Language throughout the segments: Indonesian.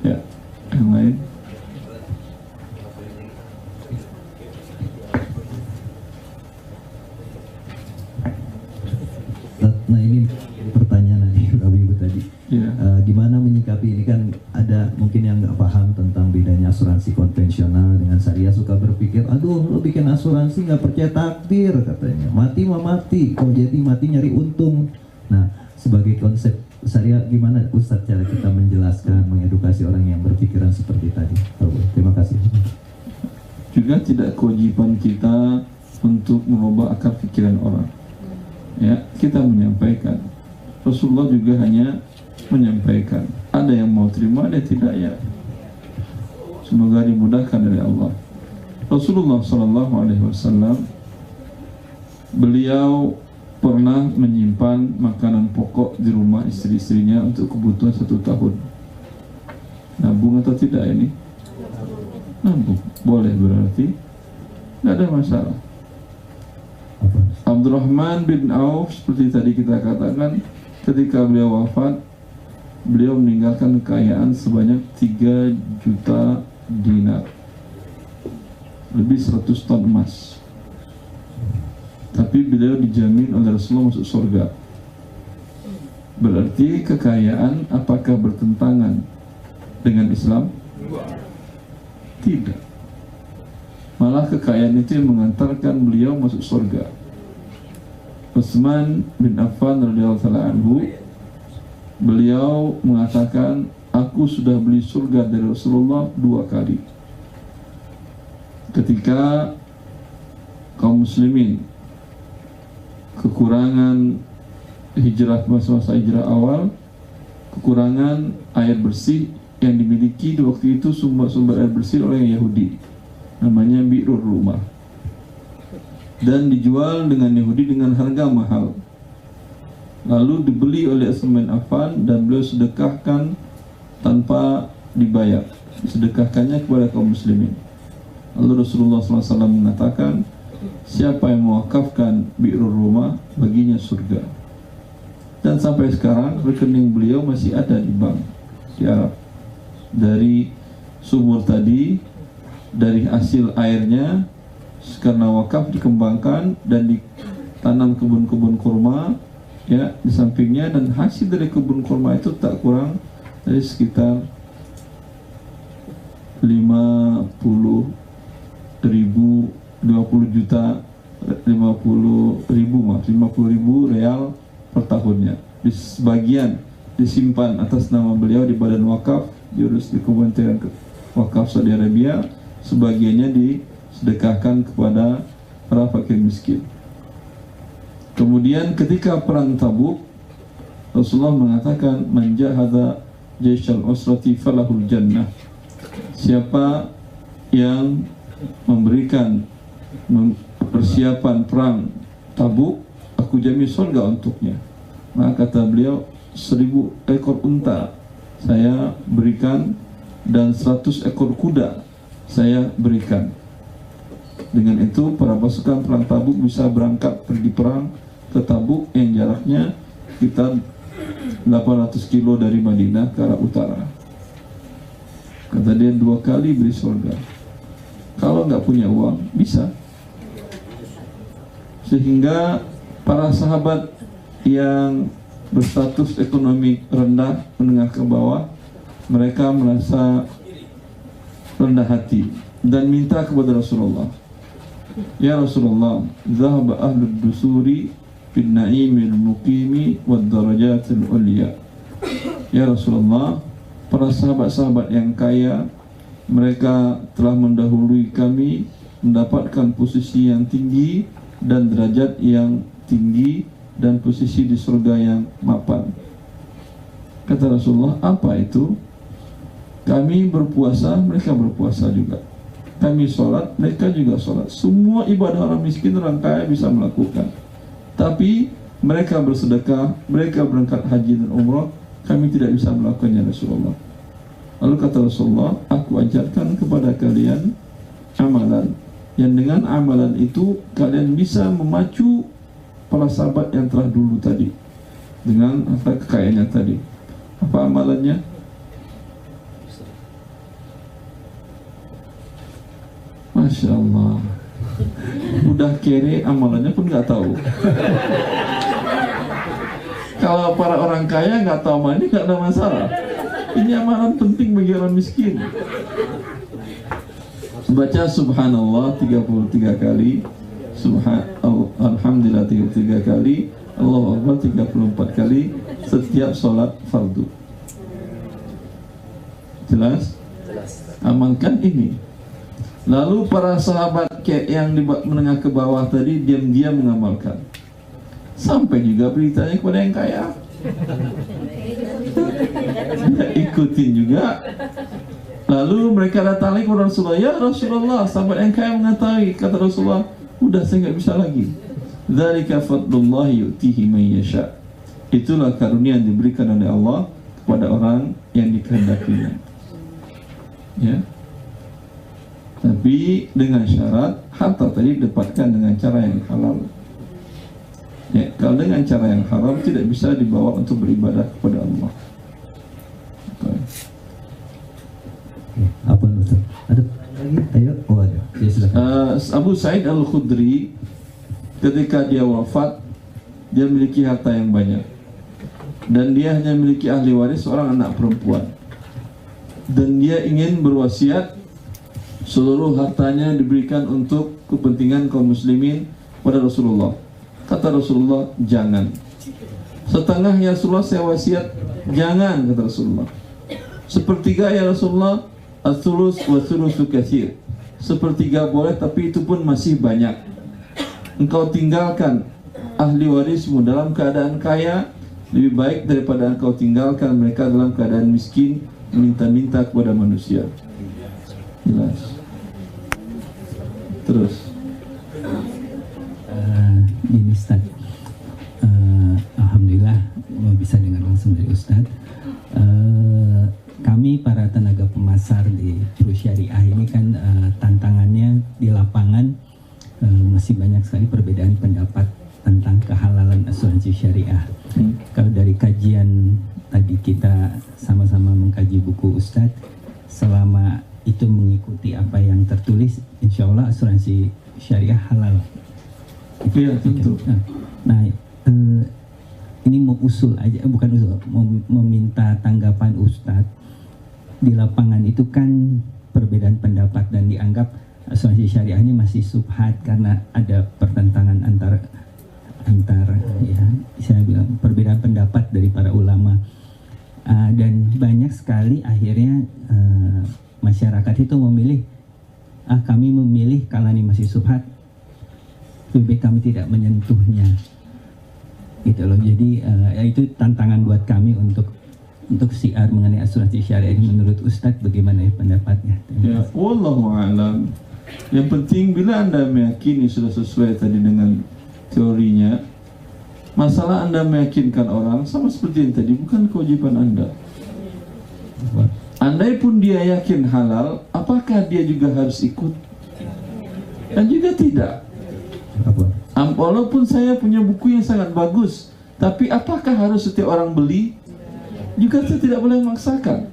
Ya, yang lain. Nah ini pertanyaan dari Ibu tadi. Ya. Gimana menyikapi ini, kan ada mungkin yang nggak paham tentang bedanya asuransi konvensional dengan syariah, suka berpikir, aduh lo bikin asuransi nggak percaya takdir katanya, mati mah mati, kalau jadi mati nyari untung. Nah sebagai konsep syariah gimana Ustadz cara kita menjelaskan, mengedukasi orang yang berpikiran seperti tadi? Terima kasih. Juga tidak kewajiban kita untuk merubah akal pikiran orang. Ya, kita menyampaikan. Rasulullah juga hanya menyampaikan. Ada yang mau terima, ada yang tidak, ya. Semoga dimudahkan dari Allah. Rasulullah SAW, beliau pernah menyimpan makanan pokok di rumah istri-istrinya untuk kebutuhan 1 tahun. Nabung atau tidak ini? Nabung. Boleh berarti, tidak ada masalah. Abdurrahman bin Auf, seperti tadi kita katakan, ketika beliau wafat, beliau meninggalkan kekayaan sebanyak 3 juta dinar, lebih 100 ton emas. Tapi beliau dijamin oleh Rasulullah masuk surga. Berarti kekayaan apakah bertentangan dengan Islam? Tidak. Malah kekayaan itu yang mengantarkan beliau masuk surga. Utsman bin Affan radhiyallahu anhu, beliau mengatakan, aku sudah beli surga dari Rasulullah 2 kali. Ketika kaum muslimin kekurangan hijrah, masa-masa hijrah awal, kekurangan air bersih yang dimiliki di waktu itu, sumber air bersih oleh Yahudi, namanya Bi'rur Rumah, dan dijual dengan Yahudi dengan harga mahal. Lalu dibeli oleh Utsman bin Affan dan beliau sedekahkan tanpa dibayar, disedekahkannya kepada kaum muslimin. Lalu Rasulullah SAW mengatakan, siapa yang mewakafkan Bi'rur Rumah, baginya surga. Dan sampai sekarang rekening beliau masih ada di bank di Arab. Dari sumur tadi, dari hasil airnya, karena wakaf dikembangkan dan ditanam kebun-kebun kurma, ya, di sampingnya, dan hasil dari kebun kurma itu tak kurang dari sekitar 50 ribu real per tahunnya. Di sebagian disimpan atas nama beliau di badan wakaf, diurus di Kementerian Wakaf Saudi Arabia, sebagiannya disedekahkan kepada para fakir miskin. Kemudian ketika perang Tabuk, Rasulullah mengatakan, man jahada jaisyal usrati falahul jannah. Siapa yang memberikan persiapan perang Tabuk, aku jamin surga untuknya. Maka kata beliau, 1000 ekor unta saya berikan dan 100 ekor kuda saya berikan. Dengan itu para pasukan perang Tabuk bisa berangkat pergi perang ke Tabuk yang jaraknya sekitar 800 kilo dari Madinah ke arah utara. Kata dia, 2 kali beri surga. Kalau nggak punya uang, bisa. Sehingga para sahabat yang berstatus ekonomi rendah, menengah ke bawah, mereka merasa rendah hati dan minta kepada Rasulullah, ya Rasulullah, zahaba ahlud dusuri bin na'imil muqimi wad darajatil ulya. Ya Rasulullah, para sahabat-sahabat yang kaya, mereka telah mendahului kami mendapatkan posisi yang tinggi dan derajat yang tinggi dan posisi di surga yang mapan. Kata Rasulullah, apa itu? Kami berpuasa, mereka berpuasa juga. Kami sholat, mereka juga sholat. Semua ibadah orang miskin, orang kaya bisa melakukan. Tapi mereka bersedekah, mereka berangkat haji dan umrah, kami tidak bisa melakukannya, Rasulullah. Lalu kata Rasulullah, aku ajarkan kepada kalian amalan yang dengan amalan itu kalian bisa memacu para sahabat yang telah dulu tadi dengan harta kekayaannya tadi. Apa amalannya? Masya Allah. Udah kere, amalannya pun nggak tahu. Kalau para orang kaya nggak tahu amal ini nggak ada masalah. Ini amalan penting bagi orang miskin. Baca subhanallah 33 kali, alhamdulillah 33 kali, Allahu Akbar 34 kali setiap sholat fardu. Jelas? Amalkan ini. Lalu para sahabat yang di menengah ke bawah tadi diam-diam mengamalkan. Sampai juga beritanya kepada yang kaya. Ikutin juga. Lalu mereka datang lagi kepada Rasulullah, ya Rasulullah, sahabat yang kaya mengetahui, kata Rasulullah, udah saya nggak bisa lagi. Dzalika fadlullah yu'tihi man yasha. Itulah karunia yang diberikan oleh Allah kepada orang yang dikehendakinya. Ya. Tapi dengan syarat harta tadi didapatkan dengan cara yang halal. Ya, kalau dengan cara yang haram tidak bisa dibawa untuk beribadah kepada Allah. Apa Ustaz? Ada lagi? Ayo, oh ada. Ya, silakan. Abu Sa'id Al-Khudri ketika dia wafat, dia memiliki harta yang banyak, dan dia hanya memiliki ahli waris seorang anak perempuan, dan dia ingin berwasiat seluruh hartanya diberikan untuk kepentingan kaum muslimin pada Rasulullah. Kata Rasulullah, jangan. Setengah ya Rasulullah, saya wasiat. Jangan, kata Rasulullah. Sepertiga ya Rasulullah, as-sulus wa sulusu katsir. Sepertiga boleh, tapi itu pun masih banyak. Engkau tinggalkan ahli warismu dalam keadaan kaya lebih baik daripada engkau tinggalkan mereka dalam keadaan miskin, minta-minta kepada manusia. Jelas. Terus. Ini Ustaz, alhamdulillah bisa dengar langsung dari Ustaz. Kami para tenaga pemasar di True Syariah ini kan tantangannya di lapangan masih banyak sekali perbedaan pendapat tentang kehalalan asuransi syariah. Kalau dari kajian tadi kita sama-sama mengkaji buku Ustaz, selama itu mengikuti apa yang tertulis, insya Allah asuransi syariah halal. Iya, tentu. Nah, ini mau usul aja, bukan usul, mau meminta tanggapan Ustadz. Di lapangan itu kan perbedaan pendapat dan dianggap asuransi syariah ini masih subhat karena ada pertentangan antar ya, saya bilang perbedaan pendapat dari para ulama. Dan banyak sekali akhirnya masyarakat itu memilih, kami memilih kalau ini masih subhat, lebih baik kami tidak menyentuhnya, gitu loh. Jadi itu tantangan buat kami untuk siar mengenai asuransi syariah ini. Menurut Ustadz bagaimana ya pendapatnya? Ya, wallahu a'lam. Yang penting bila Anda meyakini sudah sesuai tadi dengan teorinya, masalah Anda meyakinkan orang sama seperti yang tadi, bukan kewajiban Anda. Andai pun dia yakin halal, apakah dia juga harus ikut? Dan juga tidak. Walaupun saya punya buku yang sangat bagus, tapi apakah harus setiap orang beli? Juga saya tidak boleh memaksakan.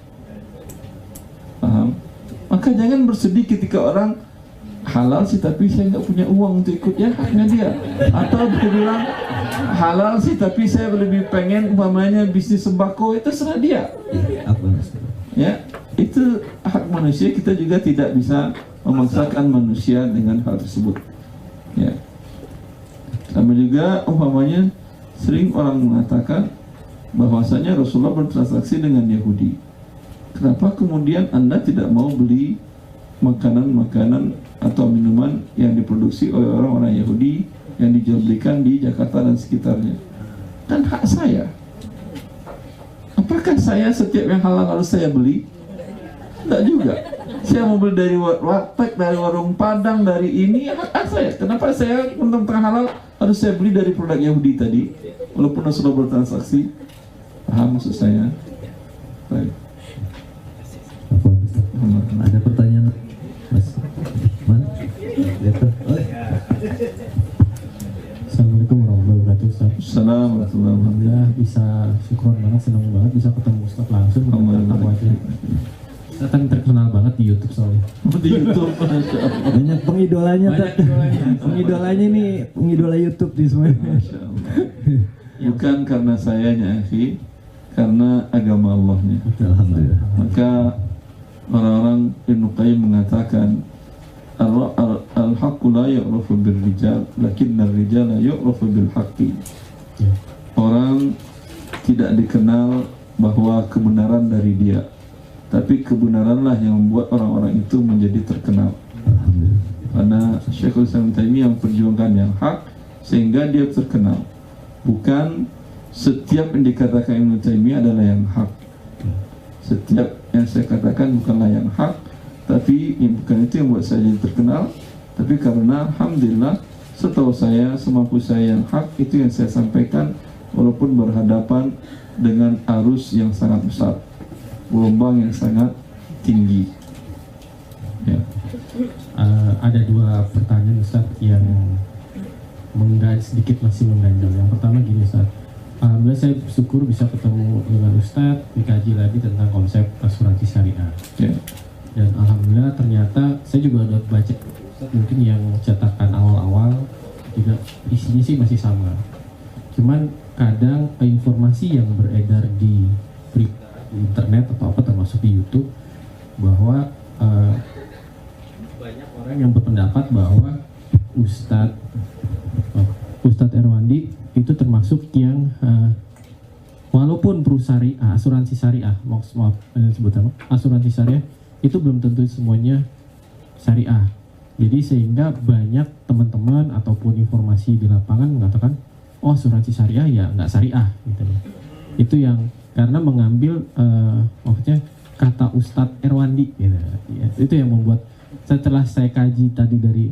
Paham? Maka jangan bersedih ketika orang halal sih tapi saya nggak punya uang untuk ikut, ya haknya dia. Atau dia bilang halal sih tapi saya lebih pengen umpamanya bisnis sembako, itu terserah dia. Ya, itu hak manusia, kita juga tidak bisa memaksakan manusia dengan hal tersebut. Ya. Sama juga umpamanya sering orang mengatakan bahwasanya Rasulullah bertransaksi dengan Yahudi. Kenapa kemudian Anda tidak mau beli makanan-makanan atau minuman yang diproduksi oleh orang-orang Yahudi yang dijual-belikan di Jakarta dan sekitarnya? Kan hak saya. Apakah saya setiap yang halal harus saya beli? Tidak juga. Saya mau beli dari warteg, dari warung Padang, dari ini, hak saya. Kenapa saya tentang halal harus saya beli dari produk Yahudi tadi, walaupun Rasulullah bertransaksi? Paham maksud saya? Baik. Ada pertanyaan, Mas? Mana? Assalamualaikum warahmatullahi wabarakatuh, Ustaz. Assalamualaikum. Alhamdulillah bisa syukur banget, senang banget bisa ketemu Ustaz langsung. Ustaz, Ustaz kan terkenal banget di YouTube soalnya. Di YouTube. Masya Allah. Banyak pengidolanya, Banyak Tat. idolanya. Pengidolanya nih, pengidola YouTube di semua. Masya Allah. Bukan karena sayanya akhi, karena agama Allahnya. Alhamdulillah. Maka orang-orang Ibnu Qayyim mengatakan al-haqqu la yu'rafu bil-rijal lakinna ar-rijala yu'rafu bil-haqqi. Ya. Orang tidak dikenal bahwa kebenaran dari dia, tapi kebenaranlah yang membuat orang-orang itu menjadi terkenal. Alhamdulillah. Karena Syekhul Islam Taimiyah memperjuangkan yang hak sehingga dia terkenal. Bukan setiap yang dikatakan Ibnu Taimiyah adalah yang hak. Setiap yang saya katakan bukanlah yang hak, tapi bukan itu yang buat saya jadi terkenal. Tapi karena alhamdulillah setahu saya, semampu saya yang hak itu yang saya sampaikan, walaupun berhadapan dengan arus yang sangat besar, gelombang yang sangat tinggi. Ya. Ada dua pertanyaan Ustaz yang sedikit masih mengganjal. Yang pertama gini Ustaz, alhamdulillah saya bersyukur bisa ketemu dengan Ustaz, dikaji lagi tentang konsep asuransi syariah. Ya. Dan alhamdulillah ternyata saya juga udah baca Ustaz, mungkin yang cetakan awal-awal juga isinya sih masih sama. Cuman kadang informasi yang beredar di internet atau apa termasuk di YouTube bahwa banyak orang yang berpendapat bahwa Ustadz Erwandi itu termasuk yang walaupun perusahaan asuransi syariah, maaf sebut nama asuransi syariah itu belum tentu semuanya syariah. Jadi sehingga banyak teman-teman ataupun informasi di lapangan mengatakan, oh asuransi syariah ya nggak syariah gitu. Itu yang karena mengambil maksudnya kata Ustadz Erwandi gitu. Ya, itu yang membuat setelah saya kaji tadi dari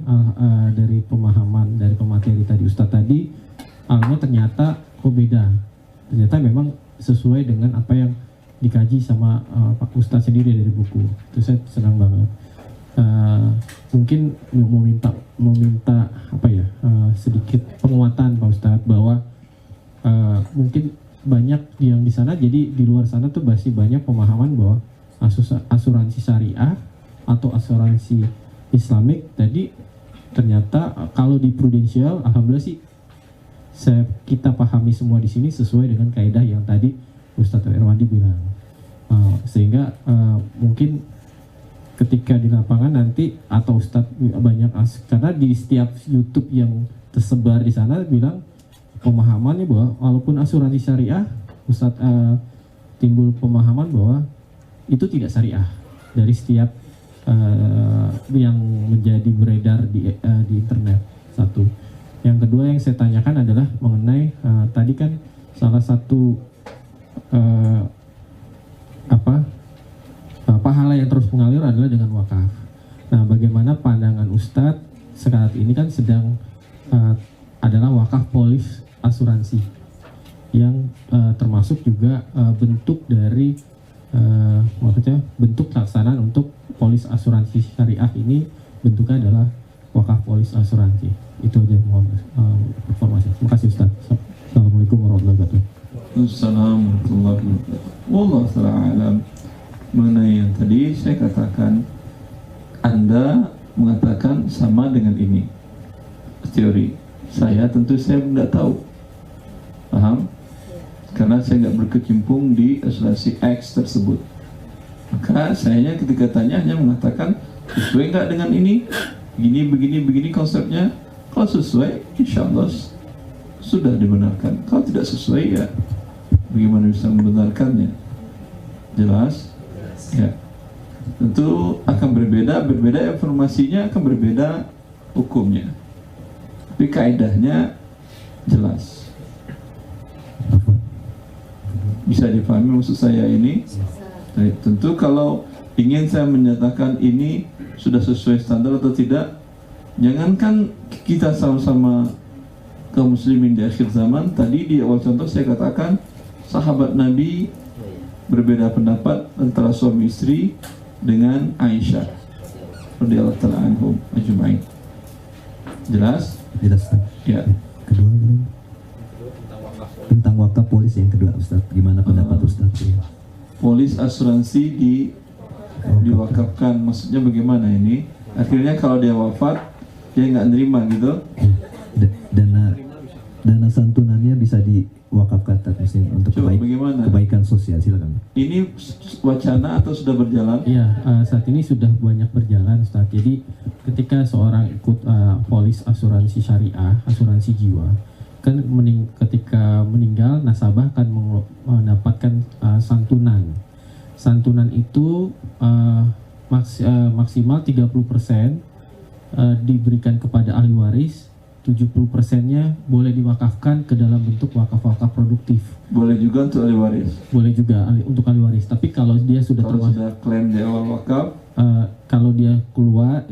pemahaman dari pemateri tadi Ustadz tadi, ternyata kok beda. Ternyata memang sesuai dengan apa yang dikaji sama Pak Ustadz sendiri dari buku. Itu saya senang banget. Mungkin mau minta apa ya, sedikit penguatan Pak Ustadz bahwa mungkin banyak yang di sana, jadi di luar sana tuh masih banyak pemahaman bahwa asuransi syariah atau asuransi Islamik tadi ternyata kalau di prudensial alhamdulillah sih kita pahami semua di sini sesuai dengan kaidah yang tadi Ustadz Erwandi bilang. Sehingga mungkin ketika di lapangan nanti atau Ustadz banyak karena di setiap YouTube yang tersebar di sana bilang pemahamannya bahwa walaupun asuransi syariah, Ustadz timbul pemahaman bahwa itu tidak syariah dari setiap yang menjadi beredar di internet. Satu. Yang kedua yang saya tanyakan adalah mengenai tadi kan salah satu pahala yang terus mengalir adalah dengan wakaf. Nah, bagaimana pandangan Ustadz saat ini kan sedang adalah wakaf polis asuransi yang termasuk juga bentuk dari maksudnya bentuk pelaksanaan untuk polis asuransi syariah ini bentuknya adalah wakaf polis asuransi. Itu aja mohon informasi. Terima kasih Ustaz. Assalamualaikum warahmatullahi wabarakatuh. Assalamualaikum warahmatullahi wabarakatuh. Wallahu ta'ala alam. Mengenai yang tadi saya katakan, Anda mengatakan sama dengan ini teori. Saya tentu saya tidak tahu. Paham? Karena saya nggak berkecimpung di asuransi X tersebut. Maka saya ketika tanya hanya mengatakan sesuai nggak dengan ini, begini konsepnya. Kalau sesuai, insya Allah sudah dibenarkan. Kalau tidak sesuai, ya bagaimana bisa membenarkannya? Jelas? Ya. Tentu akan berbeda informasinya, akan berbeda hukumnya. Tapi kaidahnya jelas. Bisa dipahami maksud saya ini? Tentu kalau ingin saya menyatakan ini sudah sesuai standar atau tidak, jangankan kita sama-sama kaum muslimin di akhir zaman. Tadi di awal contoh saya katakan sahabat Nabi berbeda pendapat antara suami istri dengan Aisyah radhiyallahu ta'ala anhum ajma'in. Jelas? Jelas. Ya. Kedua tentang wakaf polis yang kedua Ustaz, gimana pendapat Ustaz? Polis asuransi di diwakafkan. Maksudnya bagaimana ini? Akhirnya kalau dia wafat, dia nggak nerima gitu. Dana santunannya bisa diwakafkan untuk Coba bagaimana? kebaikan sosial. Silakan. Ini wacana atau sudah berjalan? Iya, saat ini sudah banyak berjalan, Ustaz. Jadi ketika seorang ikut polis asuransi syariah, asuransi jiwa, kan ketika meninggal nasabah akan mendapatkan santunan. Santunan itu maksimal 30% diberikan kepada ahli waris, 70%-nya boleh diwakafkan ke dalam bentuk wakaf-wakaf produktif. Boleh juga untuk ahli waris. Boleh juga untuk ahli waris. Tapi kalau dia sudah Kalau sudah klaim di awal wakaf, kalau dia keluar,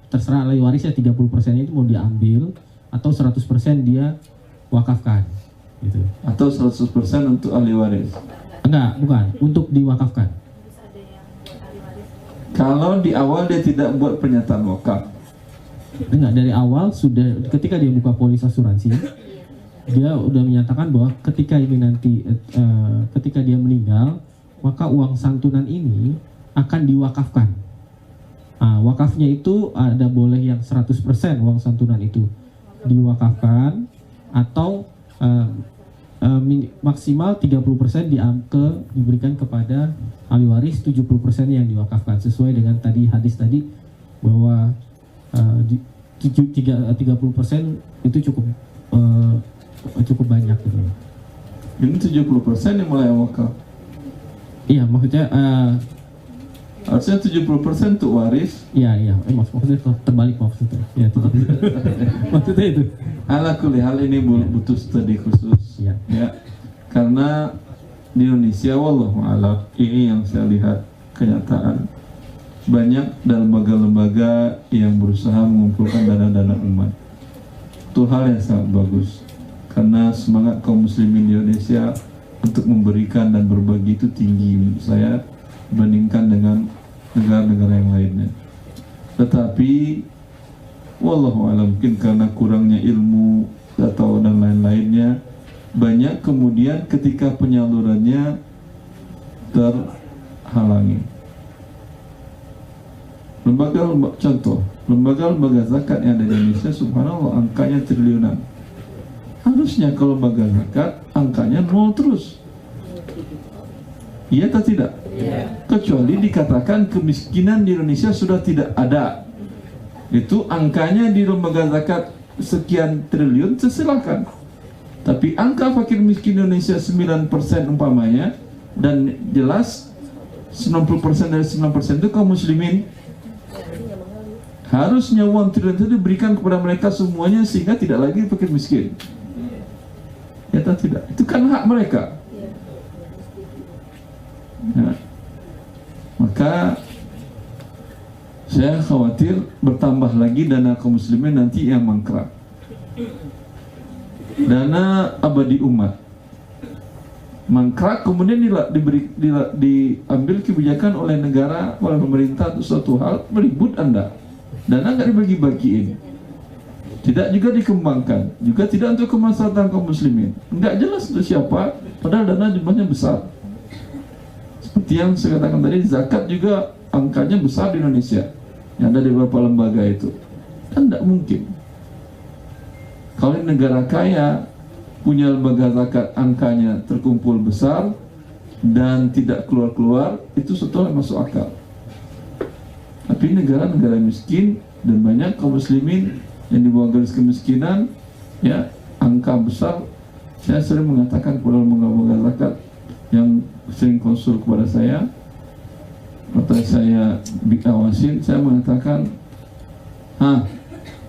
terserah ahli warisnya 30%-nya itu mau diambil atau 100% dia wakafkan, gitu. atau 100% untuk ahli waris. Enggak, bukan, untuk diwakafkan. Kalau di awal dia tidak buat pernyataan wakaf, Enggak, dari awal sudah, ketika dia buka polis asuransi, dia udah menyatakan bahwa ketika ini nanti, ketika dia meninggal, maka uang santunan ini akan diwakafkan. Wakafnya itu ada boleh yang 100% uang santunan itu diwakafkan, atau maksimal 30% diberikan kepada ahli waris, 70% yang diwakafkan, sesuai dengan tadi hadis tadi bahwa 30% itu cukup banyak gitu. ini 70% yang mulai wakaf. Iya, maksudnya Harusnya 70% untuk waris. iya, maksudnya terbalik maksudnya. Ya, maksudnya itu. Ala kulli hal ini butuh studi khusus. Iya. Ya. Karena di Indonesia, wallahu a'lam, ini yang saya lihat kenyataan, banyak lembaga-lembaga yang berusaha mengumpulkan dana-dana umat. Itu hal yang sangat bagus, karena semangat kaum muslimin di Indonesia untuk memberikan dan berbagi itu tinggi menurut saya dibandingkan dengan negara-negara yang lainnya. Tetapi wallahu a'lam, mungkin karena kurangnya ilmu atau dan lain-lainnya, banyak kemudian ketika penyalurannya terhalangi. Lembaga zakat yang ada di Indonesia, subhanallah, angkanya triliunan. Harusnya kalau lembaga zakat angkanya nol terus. Iya atau tidak? Kecuali dikatakan kemiskinan di Indonesia sudah tidak ada, itu angkanya di lembaga zakat sekian triliun, silakan. Tapi angka fakir miskin Indonesia 9% umpamanya, dan jelas 90% dari 9% itu kaum muslimin, harusnya uang triliun itu diberikan kepada mereka semuanya sehingga tidak lagi fakir miskin. Ya atau tidak? Itu kan hak mereka. Ya. Maka saya khawatir bertambah lagi dana kaum muslimin nanti yang mangkrak. Dana abadi umat mangkrak, kemudian diambil kebijakan oleh negara, oleh pemerintah untuk suatu hal, meribut Anda. Dana nggak dibagi-bagiin, tidak juga dikembangkan, juga tidak untuk kemaslahatan kaum muslimin, nggak jelas untuk siapa, padahal dana jumlahnya besar. Seperti yang saya katakan tadi, zakat juga angkanya besar di Indonesia, yang ada di beberapa lembaga itu, kan tidak mungkin. Kalau negara kaya punya lembaga zakat, angkanya terkumpul besar dan tidak keluar-keluar, itu sebetulnya masuk akal. Tapi negara-negara miskin dan banyak kaum muslimin yang di bawah garis kemiskinan, ya, angka besar. Saya sering mengatakan kepada lembaga zakat yang sering konsul kepada saya, atau saya awasin, saya mengatakan,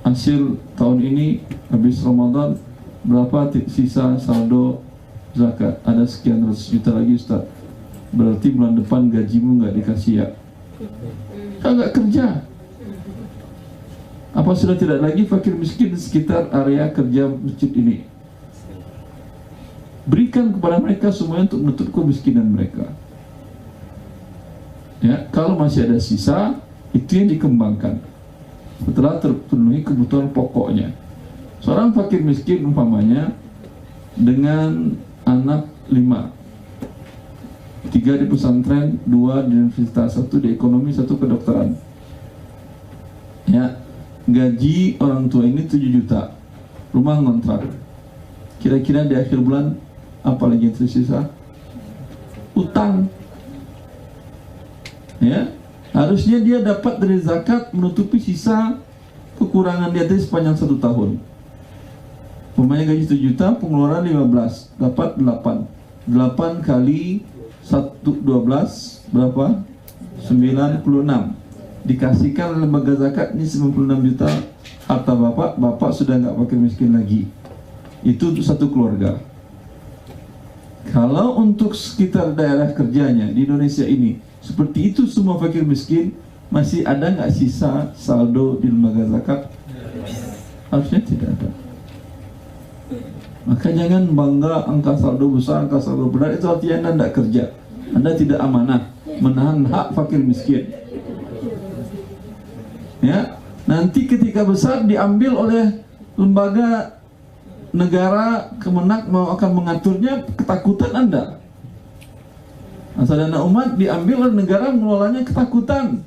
hasil tahun ini habis Ramadan berapa sisa saldo zakat? Ada sekian ratus juta lagi, Ustaz. Berarti bulan depan gajimu nggak dikasih ya? Kan nggak kerja. Apa sudah tidak lagi fakir miskin di sekitar area kerja masjid ini? Berikan kepada mereka semuanya untuk menutup kemiskinan mereka. Ya, kalau masih ada sisa, itu yang dikembangkan setelah terpenuhi kebutuhan pokoknya. Seorang fakir miskin umpamanya dengan anak 5, 3 di pesantren, 2 di universitas, 1 di ekonomi, 1 kedokteran. Ya, gaji orang tua ini 7 juta, rumah ngontrak. Kira-kira di akhir bulan apa lagi yang tersisa? Utang. Ya, harusnya dia dapat dari zakat menutupi sisa kekurangan dia tadi sepanjang 1 tahun. Umpamanya gaji 7 juta, pengeluaran 15, dapat 8. 8 kali 12 berapa? 96. Dikasihkan lembaga zakat ini 96 juta harta bapak, bapak sudah nggak fakir miskin lagi. Itu untuk 1 keluarga. Kalau untuk sekitar daerah kerjanya di Indonesia ini seperti itu semua fakir miskin, masih ada nggak sisa saldo di lembaga zakat? Harusnya tidak ada. Maka jangan bangga angka saldo besar, angka saldo berat, itu artinya Anda tidak kerja, Anda tidak amanah menahan hak fakir miskin. Ya, nanti ketika besar diambil oleh lembaga negara, Kemenak mau akan mengaturnya, ketakutan Anda. Asal dana umat diambil oleh negara, mengelolanya ketakutan.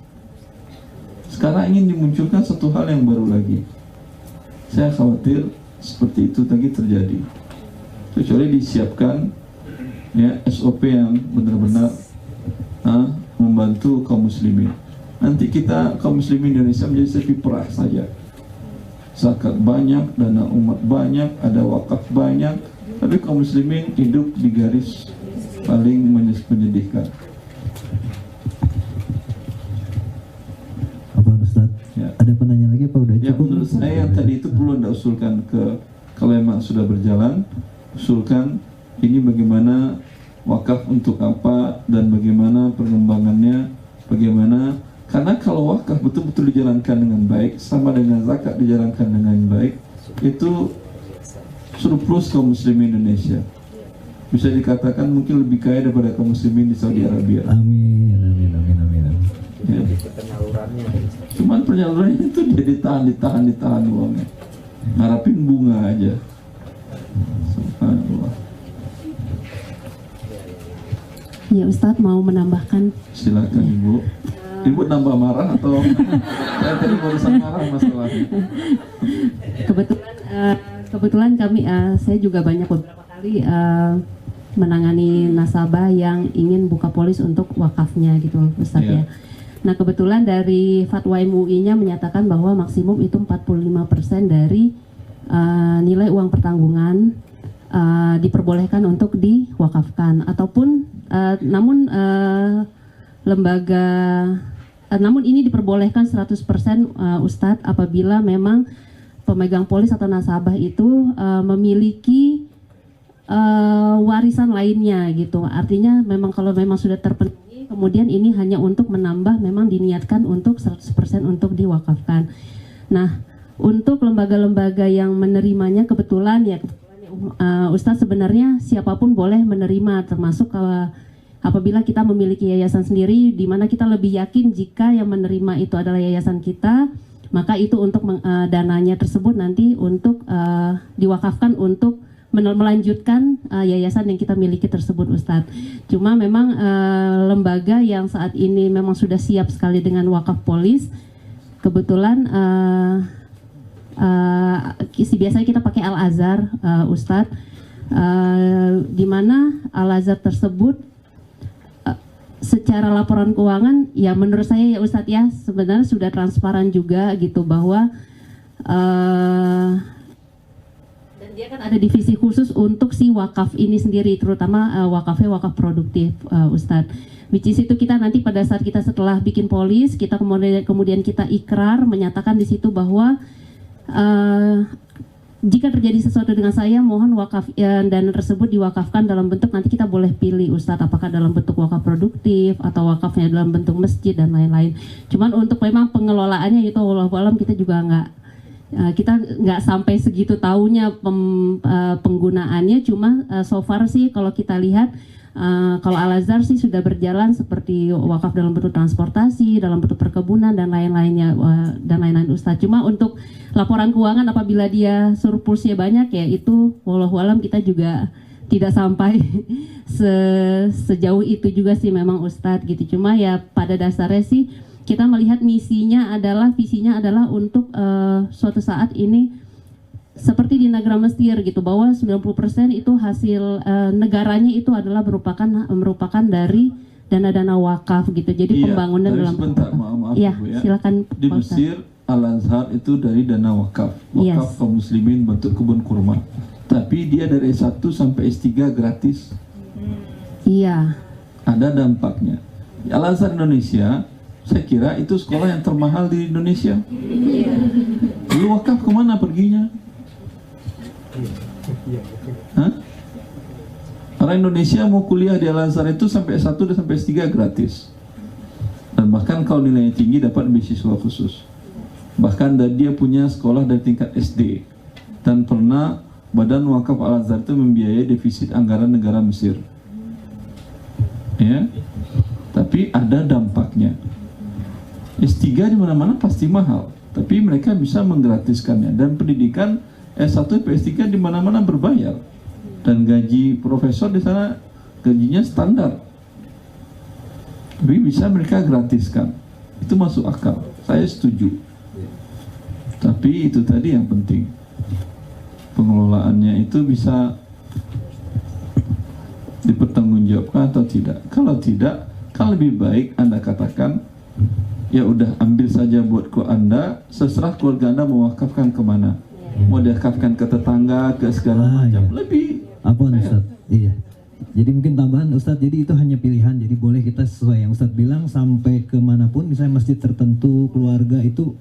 Sekarang ingin dimunculkan satu hal yang baru lagi. Saya khawatir seperti itu lagi terjadi, kecuali disiapkan ya SOP yang benar-benar membantu kaum muslimin. Nanti kita kaum muslimin Indonesia menjadi seperti perah saja. Zakat banyak, dana umat banyak, ada wakaf banyak, tapi kaum muslimin hidup di garis paling menyedihkan. Apa Ustaz? Ya. Ada penanya lagi apa udah Ya, cukup? menurut saya yang tadi itu perlu Anda usulkan kalau memang sudah berjalan, usulkan ini bagaimana, wakaf untuk apa, dan bagaimana pengembangannya, bagaimana. Karena kalau wakaf betul-betul dijalankan dengan baik, sama dengan zakat dijalankan dengan baik, itu surplus kaum muslimin Indonesia. Bisa dikatakan mungkin lebih kaya daripada kaum muslimin di Saudi Arabia. Amin, amin, amin, amin. Ya. Cuman penyalurannya itu dia ditahan uangnya, ngarapin bunga aja. Subhanallah. Ya Ustadz mau menambahkan. Silakan Ibu. Ibu nambah marah atau saya tadi barusan marah masalahnya? Kebetulan kami, saya juga banyak beberapa kali menangani nasabah yang ingin buka polis untuk wakafnya gitu Ustadz ya. Nah kebetulan dari fatwa MUI-nya menyatakan bahwa maksimum itu 45% dari nilai uang pertanggungan diperbolehkan untuk diwakafkan, ataupun namun ini diperbolehkan 100% Ustadz apabila memang pemegang polis atau nasabah itu memiliki warisan lainnya gitu. Artinya memang kalau memang sudah terpenuhi, kemudian ini hanya untuk menambah, memang diniatkan untuk 100% untuk diwakafkan. Nah, untuk lembaga-lembaga yang menerimanya kebetulan Ustadz sebenarnya siapapun boleh menerima, termasuk apabila kita memiliki yayasan sendiri, di mana kita lebih yakin jika yang menerima itu adalah yayasan kita, maka itu untuk dananya tersebut nanti untuk diwakafkan untuk melanjutkan yayasan yang kita miliki tersebut Ustadz. Cuma memang lembaga yang saat ini memang sudah siap sekali dengan wakaf polis, kebetulan biasanya kita pakai Al-Azhar Ustadz, di mana Al-Azhar tersebut secara laporan keuangan ya menurut saya ya Ustadz ya sebenarnya sudah transparan juga gitu, bahwa dan dia kan ada divisi khusus untuk si wakaf ini sendiri, terutama wakafnya wakaf produktif Ustadz, which is itu kita nanti pada saat kita setelah bikin polis, kita kemudian kita ikrar menyatakan di situ bahwa jika terjadi sesuatu dengan saya, mohon wakaf dana tersebut diwakafkan dalam bentuk, nanti kita boleh pilih Ustadz apakah dalam bentuk wakaf produktif atau wakafnya dalam bentuk masjid dan lain-lain. Cuman untuk memang pengelolaannya itu wallahualam kita juga nggak sampai segitu taunya penggunaannya. Cuma so far sih kalau kita lihat kalau Al-Azhar sih sudah berjalan seperti wakaf dalam bentuk transportasi, dalam bentuk perkebunan dan lain-lainnya dan lain-lain Ustadz. Cuma untuk laporan keuangan apabila dia surplusnya banyak ya itu wallahualam kita juga tidak sampai sejauh itu juga sih memang Ustadz gitu. Cuma ya pada dasarnya sih kita melihat visinya adalah untuk suatu saat ini seperti di negara Mesir gitu, bahwa 90% itu hasil negaranya itu adalah merupakan dari dana-dana wakaf gitu. Jadi pembangunan tapi dalam sebentar, maaf ya, Bu ya. silakan Di Pak Ustadz. Mesir Al-Azhar itu dari dana wakaf Yes. kaum muslimin bentuk kebun kurma. Tapi dia dari S1 sampai S3 gratis. Iya. Ada dampaknya. Al-Azhar Indonesia, saya kira itu sekolah yang termahal di Indonesia. Lalu wakaf kemana perginya? Hah? Orang Indonesia mau kuliah di Al-Azhar itu sampai S1 dan sampai S3 gratis. Dan bahkan kalau nilainya tinggi dapat beasiswa khusus. Bahkan dia punya sekolah dari tingkat SD. Dan pernah Badan Wakaf Al-Azhar itu membiayai defisit anggaran negara Mesir. Ya. Tapi ada dampaknya. S3 di mana-mana pasti mahal, tapi mereka bisa menggratiskannya. Dan pendidikan S1 sampai S3 di mana-mana berbayar. Dan gaji profesor di sana gajinya standar. Tapi bisa mereka gratiskan. Itu masuk akal. Saya setuju. Tapi itu tadi yang penting. Pengelolaannya itu bisa dipertanggungjawabkan atau tidak. Kalau tidak, kan lebih baik Anda katakan, ya udah ambil saja buat Anda, seserah keluarga Anda mau wakafkan kemana. Mau diwakafkan ke tetangga, ke segala macam. Iya. Lebih Apa Ustaz? Iya. Jadi mungkin tambahan Ustadz, jadi itu hanya pilihan, jadi boleh kita sesuai yang Ustadz bilang sampai kemanapun, misalnya masjid tertentu, keluarga itu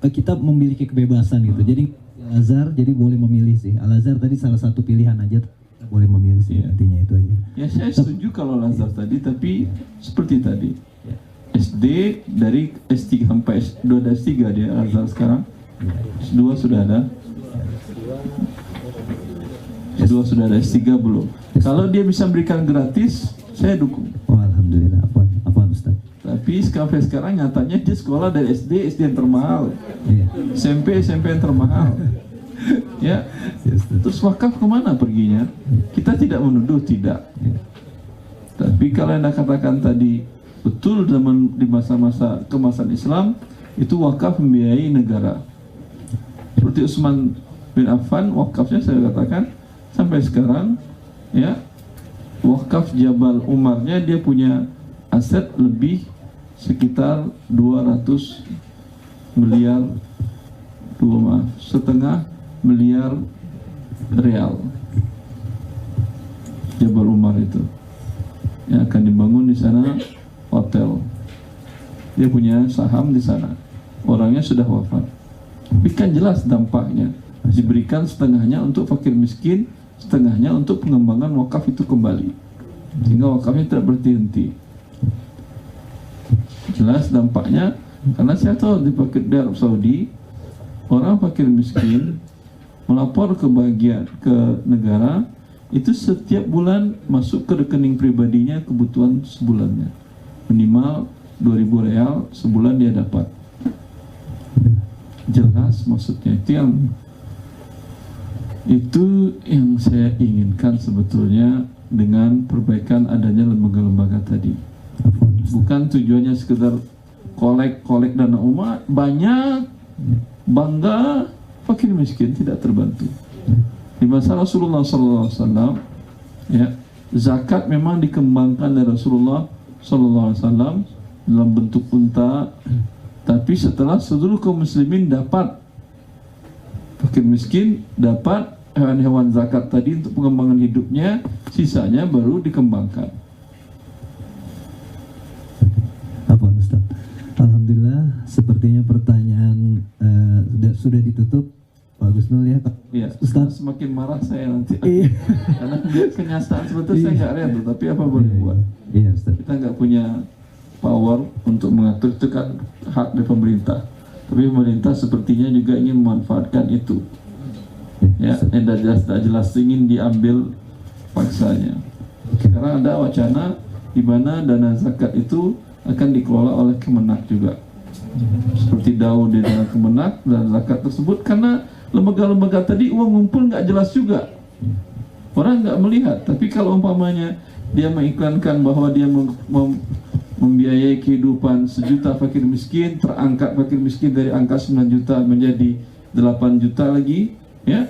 kita memiliki kebebasan gitu. Jadi Al-Azhar jadi boleh memilih sih. Al-Azhar tadi salah satu pilihan aja, boleh memilih sih, intinya itu aja. Ya saya setuju kalau Al-Azhar tadi, tapi seperti tadi SD dari S3 sampai S2 dan S3 dia Al-Azhar sekarang. S2 sudah ada. S2 sudah ada, S3 belum. Kalau dia bisa berikan gratis, saya dukung. Oh alhamdulillah, apa Ustaz? Tapi sekarang nyatanya dia sekolah dari SD yang termahal, Iya. SMP yang termahal. Ya, terus wakaf kemana perginya? Kita tidak menuduh, tidak. Tapi kalau Anda katakan tadi betul di masa-masa kemasan Islam itu wakaf membiayai negara. Seperti Utsman bin Affan, wakafnya saya katakan sampai sekarang, ya, wakaf Jabal Umarnya dia punya aset lebih sekitar 200 miliar, setengah miliar real. Jabal Umar itu yang akan dibangun di sana hotel. Dia punya saham di sana. Orangnya sudah wafat. Tapi kan jelas dampaknya. Diberikan setengahnya untuk fakir miskin, setengahnya untuk pengembangan wakaf itu kembali. Sehingga wakafnya tidak berhenti. Jelas dampaknya, karena saya tahu di Arab Saudi orang fakir miskin melapor ke negara itu setiap bulan masuk ke rekening pribadinya kebutuhan sebulannya minimal 2.000 real sebulan dia dapat. Jelas maksudnya itu yang saya inginkan sebetulnya dengan perbaikan adanya lembaga-lembaga tadi. Bukan tujuannya sekedar kolek dana umat, banyak bangga fakir miskin tidak terbantu. Di masa Rasulullah SAW, ya, zakat memang dikembangkan dari Rasulullah SAW dalam bentuk unta, tapi setelah seluruh kaum muslimin dapat, fakir miskin dapat hewan-hewan zakat tadi untuk pengembangan hidupnya, sisanya baru dikembangkan. Apa Ustaz? Alhamdulillah, sepertinya pertanyaan sudah ditutup, Pak Gusnul ya. Ya, Ustaz semakin marah saya nanti. Iya. Karena lihat kenyataan sebetulnya saya nggak rela, tapi apa boleh buat? Iya Ustaz. Kita nggak punya power untuk mengatur, itu kan hak dari pemerintah. Tapi pemerintah sepertinya juga ingin memanfaatkan itu. Ya, yang tidak jelas ingin diambil paksanya. Sekarang ada wacana di mana dana zakat itu akan dikelola oleh Kemenak juga. Seperti Daud di dana Kemenak dan zakat tersebut, karena lembaga-lembaga tadi uang ngumpul nggak jelas juga. orang nggak melihat. Tapi kalau umpamanya dia mengiklankan bahwa dia membiayai kehidupan 1 juta fakir miskin, terangkat fakir miskin dari angka 9 juta menjadi 8 juta lagi, ya,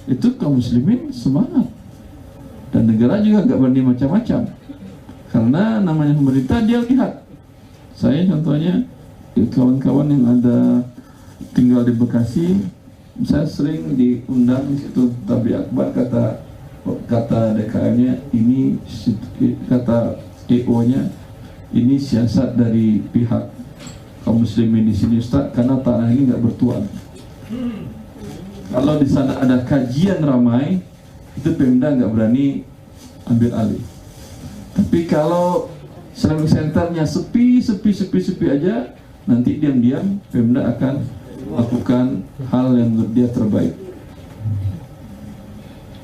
itu kaum muslimin semangat. Dan negara juga nggak berani macam-macam, karena namanya pemerintah dia lihat. Saya contohnya kawan-kawan yang ada tinggal di Bekasi, saya sering diundang di situ tabligh akbar, kata DKM-nya ini, kata EO-nya ini siasat dari pihak kaum muslimin di sini Ustaz, karena tanah ini nggak bertuan. Kalau di sana ada kajian ramai, itu Pemda nggak berani ambil alih. Tapi kalau Islamic Centernya sepi aja, nanti diam-diam Pemda akan lakukan hal yang menurut dia terbaik.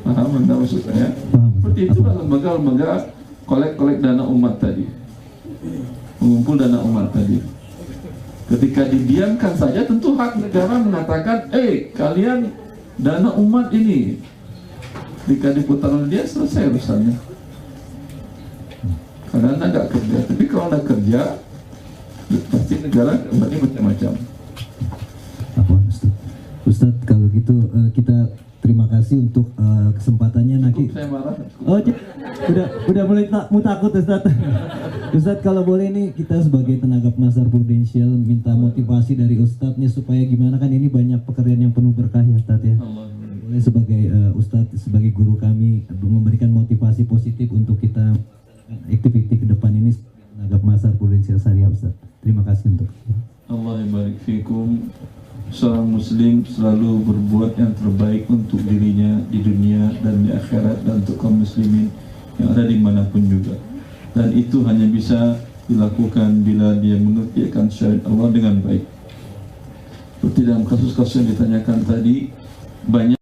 Paham Anda maksud saya? Seperti itulah lembaga-lembaga kolek dana umat tadi, mengumpul dana umat tadi. Ketika didiamkan saja, tentu hak negara mengatakan, kalian dana umat ini, ketika diputar oleh dia, selesai urusannya. Karena Anda nggak kerja. Tapi kalau Anda kerja, pasti negara berarti macam-macam. Ustadz, kalau gitu kita terima kasih untuk kesempatannya. Naki. Saya marah. Oh, udah mulai mau takut Ustadz. Ustadz, kalau boleh nih kita sebagai tenaga penasihat prudensial minta motivasi dari Ustadz nih, supaya gimana, kan ini banyak pekerjaan yang penuh berkah ya Ustadz ya. Boleh sebagai Ustadz, sebagai guru kami, memberikan motivasi positif untuk kita aktiviti ke depan ini tenaga penasihat prudensial syariah Ustadz. Terima kasih untuk Allah barik fikum. Seorang muslim selalu berbuat yang terbaik untuk dirinya di dunia dan di akhirat, dan untuk kaum muslimin yang ada dimanapun juga. Dan itu hanya bisa dilakukan bila dia mengerti akan syariat Allah dengan baik. Seperti dalam kasus-kasus yang ditanyakan tadi, banyak